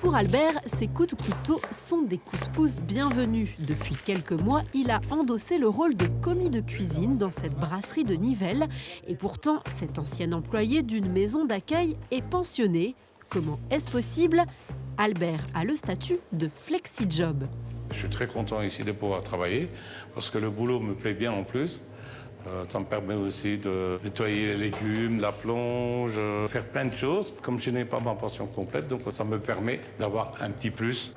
Pour Albert, ces coups de couteau sont des coups de pouce bienvenus. Depuis quelques mois, il a endossé le rôle de commis de cuisine dans cette brasserie de Nivelles. Et pourtant, cet ancien employé d'une maison d'accueil est pensionné. Comment est-ce possible ? Albert a le statut de flexi-job. Je suis très content ici de pouvoir travailler parce que le boulot me plaît bien en plus. Ça me permet aussi de nettoyer les légumes, la plonge, faire plein de choses. Comme je n'ai pas ma pension complète, donc ça me permet d'avoir un petit plus.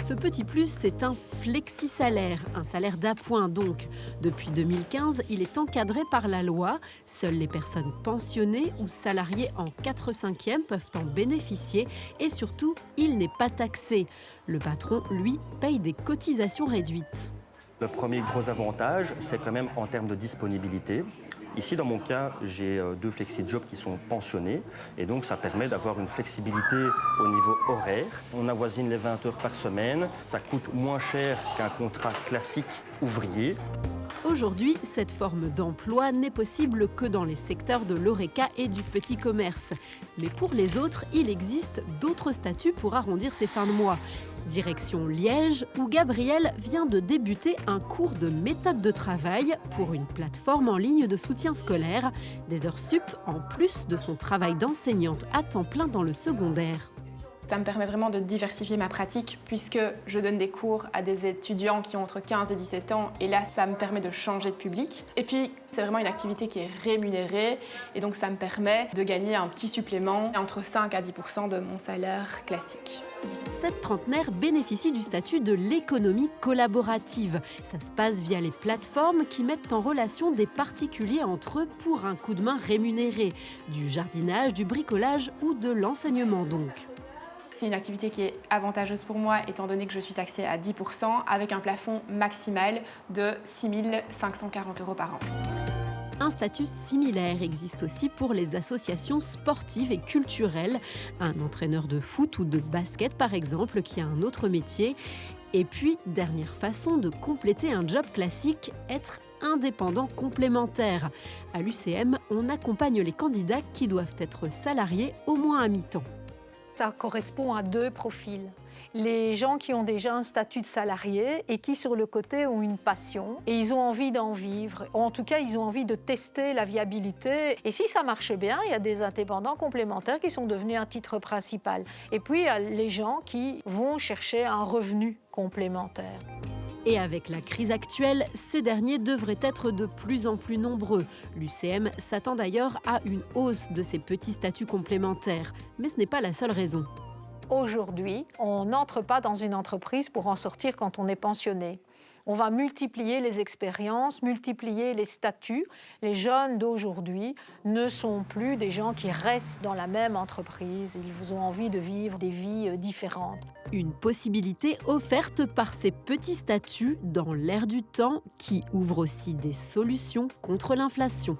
Ce petit plus, c'est un flexi-salaire, un salaire d'appoint donc. Depuis 2015, il est encadré par la loi. Seules les personnes pensionnées ou salariées en 4/5e peuvent en bénéficier et surtout, il n'est pas taxé. Le patron, lui, paye des cotisations réduites. Le premier gros avantage, c'est quand même en termes de disponibilité. Ici, dans mon cas, j'ai 2 flexi-jobs qui sont pensionnés et donc ça permet d'avoir une flexibilité au niveau horaire. On avoisine les 20 heures par semaine, ça coûte moins cher qu'un contrat classique ouvrier. Aujourd'hui, cette forme d'emploi n'est possible que dans les secteurs de l'horeca et du petit commerce. Mais pour les autres, il existe d'autres statuts pour arrondir ses fins de mois. Direction Liège, où Gabrielle vient de débuter un cours de méthode de travail pour une plateforme en ligne de soutien scolaire. Des heures sup en plus de son travail d'enseignante à temps plein dans le secondaire. Ça me permet vraiment de diversifier ma pratique puisque je donne des cours à des étudiants qui ont entre 15 et 17 ans et là, ça me permet de changer de public. Et puis, c'est vraiment une activité qui est rémunérée et donc ça me permet de gagner un petit supplément entre 5 à 10% de mon salaire classique. Cette trentenaire bénéficie du statut de l'économie collaborative. Ça se passe via les plateformes qui mettent en relation des particuliers entre eux pour un coup de main rémunéré. Du jardinage, du bricolage ou de l'enseignement donc. C'est une activité qui est avantageuse pour moi étant donné que je suis taxée à 10% avec un plafond maximal de 6 540 € par an. Un statut similaire existe aussi pour les associations sportives et culturelles. Un entraîneur de foot ou de basket par exemple qui a un autre métier. Et puis, dernière façon de compléter un job classique, être indépendant complémentaire. À l'UCM, on accompagne les candidats qui doivent être salariés au moins à mi-temps. Ça correspond à 2 profils. Les gens qui ont déjà un statut de salarié et qui, sur le côté, ont une passion et ils ont envie d'en vivre. En tout cas, ils ont envie de tester la viabilité. Et si ça marche bien, il y a des indépendants complémentaires qui sont devenus un titre principal. Et puis, il y a les gens qui vont chercher un revenu complémentaire. Et avec la crise actuelle, ces derniers devraient être de plus en plus nombreux. L'UCM s'attend d'ailleurs à une hausse de ces petits statuts complémentaires. Mais ce n'est pas la seule raison. Aujourd'hui, on n'entre pas dans une entreprise pour en sortir quand on est pensionné. On va multiplier les expériences, multiplier les statuts. Les jeunes d'aujourd'hui ne sont plus des gens qui restent dans la même entreprise. Ils ont envie de vivre des vies différentes. Une possibilité offerte par ces petits statuts dans l'air du temps qui ouvre aussi des solutions contre l'inflation.